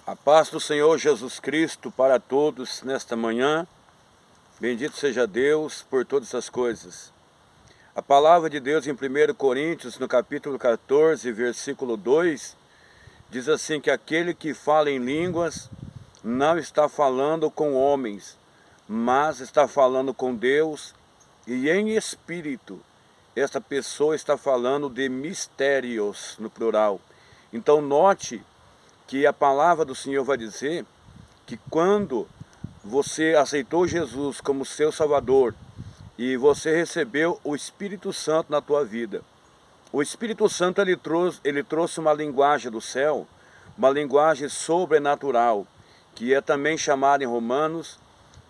A paz do Senhor Jesus Cristo para todos nesta manhã. Bendito seja Deus por todas as coisas. A palavra de Deus em 1 Coríntios, no capítulo 14, versículo 2, diz assim que aquele que fala em línguas não está falando com homens, mas está falando com Deus e em espírito. Esta pessoa está falando de mistérios, no plural. Então note que a palavra do Senhor vai dizer que quando você aceitou Jesus como seu Salvador e você recebeu o Espírito Santo na tua vida, o Espírito Santo ele trouxe uma linguagem do céu, uma linguagem sobrenatural, que é também chamada em Romanos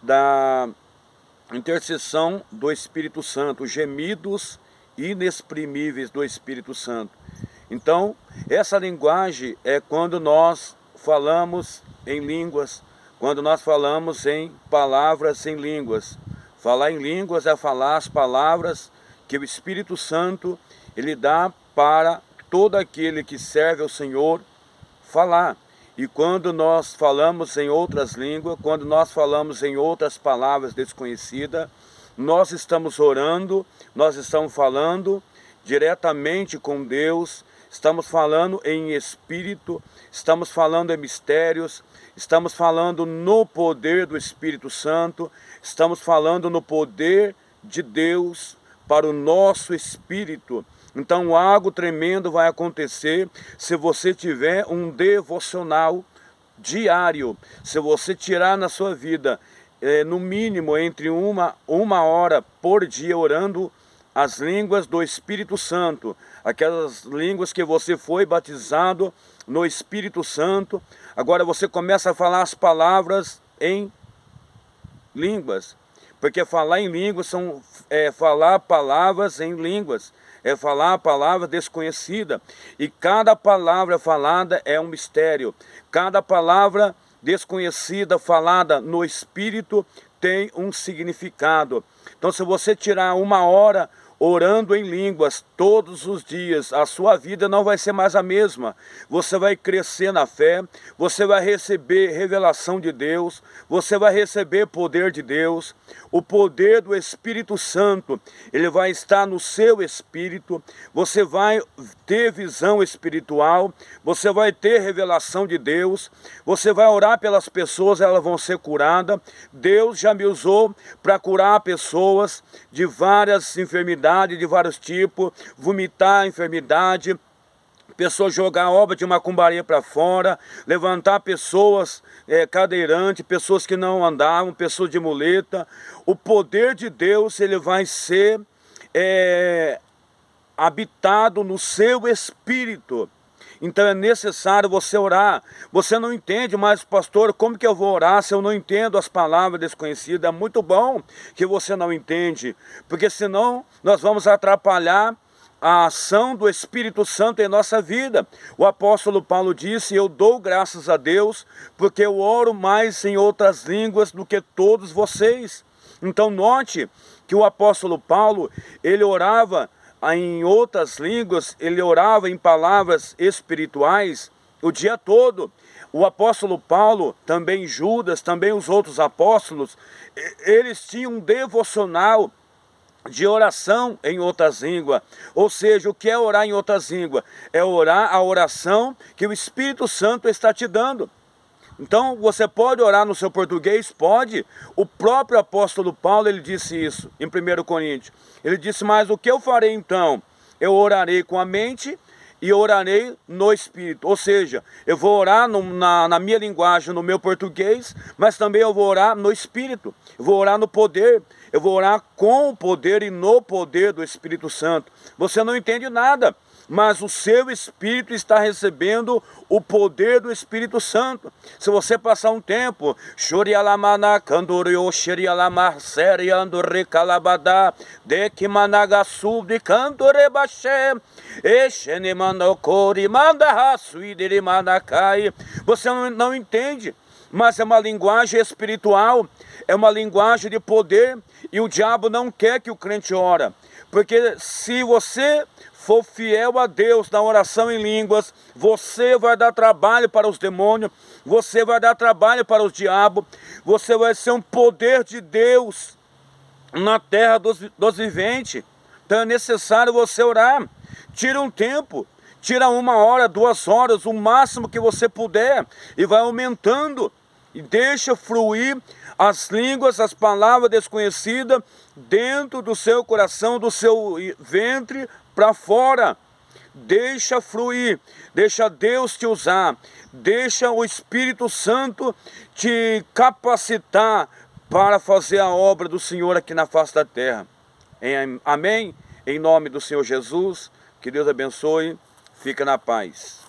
da intercessão do Espírito Santo, os gemidos inexprimíveis do Espírito Santo. Então, essa linguagem é quando nós falamos em línguas, quando nós falamos em palavras em línguas. Falar em línguas é falar as palavras que o Espírito Santo ele dá para todo aquele que serve ao Senhor falar. E quando nós falamos em outras línguas, quando nós falamos em outras palavras desconhecidas, nós estamos orando, nós estamos falando diretamente com Deus, estamos falando em espírito, estamos falando em mistérios, estamos falando no poder do Espírito Santo, estamos falando no poder de Deus para o nosso espírito. Então algo tremendo vai acontecer se você tiver um devocional diário, se você tirar na sua vida, no mínimo entre uma hora por dia orando as línguas do Espírito Santo, aquelas línguas que você foi batizado no Espírito Santo. Agora você começa a falar as palavras em línguas, porque falar em línguas é falar palavras em línguas, é falar a palavra desconhecida, e cada palavra falada é um mistério, cada palavra desconhecida falada no Espírito tem um significado. Então se você tirar uma hora orando em línguas todos os dias, a sua vida não vai ser mais a mesma. Você vai crescer na fé, você vai receber revelação de Deus, você vai receber poder de Deus, o poder do Espírito Santo, ele vai estar no seu espírito, você vai ter visão espiritual, você vai ter revelação de Deus, você vai orar pelas pessoas, elas vão ser curadas. Deus já me usou para curar pessoas de várias enfermidades, de vários tipos, vomitar a enfermidade, pessoas jogar a obra de macumbaria para fora, levantar pessoas cadeirantes, pessoas que não andavam, pessoas de muleta. O poder de Deus ele vai ser habitado no seu espírito. Então é necessário você orar. Você não entende, mas pastor, como que eu vou orar se eu não entendo as palavras desconhecidas? É muito bom que você não entende, porque senão nós vamos atrapalhar a ação do Espírito Santo em nossa vida. O apóstolo Paulo disse: eu dou graças a Deus, porque eu oro mais em outras línguas do que todos vocês. Então note que o apóstolo Paulo, ele orava em outras línguas, ele orava em palavras espirituais o dia todo. O apóstolo Paulo, também Judas, também os outros apóstolos, eles tinham um devocional de oração em outras línguas. Ou seja, o que é orar em outras línguas? É orar a oração que o Espírito Santo está te dando. Então, você pode orar no seu português? Pode. O próprio apóstolo Paulo, ele disse isso em 1 Coríntios. Ele disse: mas o que eu farei então? Eu orarei com a mente e orarei no Espírito. Ou seja, eu vou orar na minha linguagem, no meu português, mas também eu vou orar no Espírito. Eu vou orar no poder. Eu vou orar com o poder e no poder do Espírito Santo. Você não entende nada, mas o seu espírito está recebendo o poder do Espírito Santo. Se você passar um tempo, você não entende, mas é uma linguagem espiritual, é uma linguagem de poder, e o diabo não quer que o crente ore, porque se você for fiel a Deus na oração em línguas, você vai dar trabalho para os demônios, você vai dar trabalho para os diabos, você vai ser um poder de Deus na terra dos viventes. Então é necessário você orar. Tira um tempo, tira 1 hora, 2 horas, o máximo que você puder, e vai aumentando. E deixa fluir as línguas, as palavras desconhecidas dentro do seu coração, do seu ventre para fora. Deixa fluir, deixa Deus te usar, deixa o Espírito Santo te capacitar para fazer a obra do Senhor aqui na face da terra. Amém? Em nome do Senhor Jesus, que Deus abençoe, fica na paz.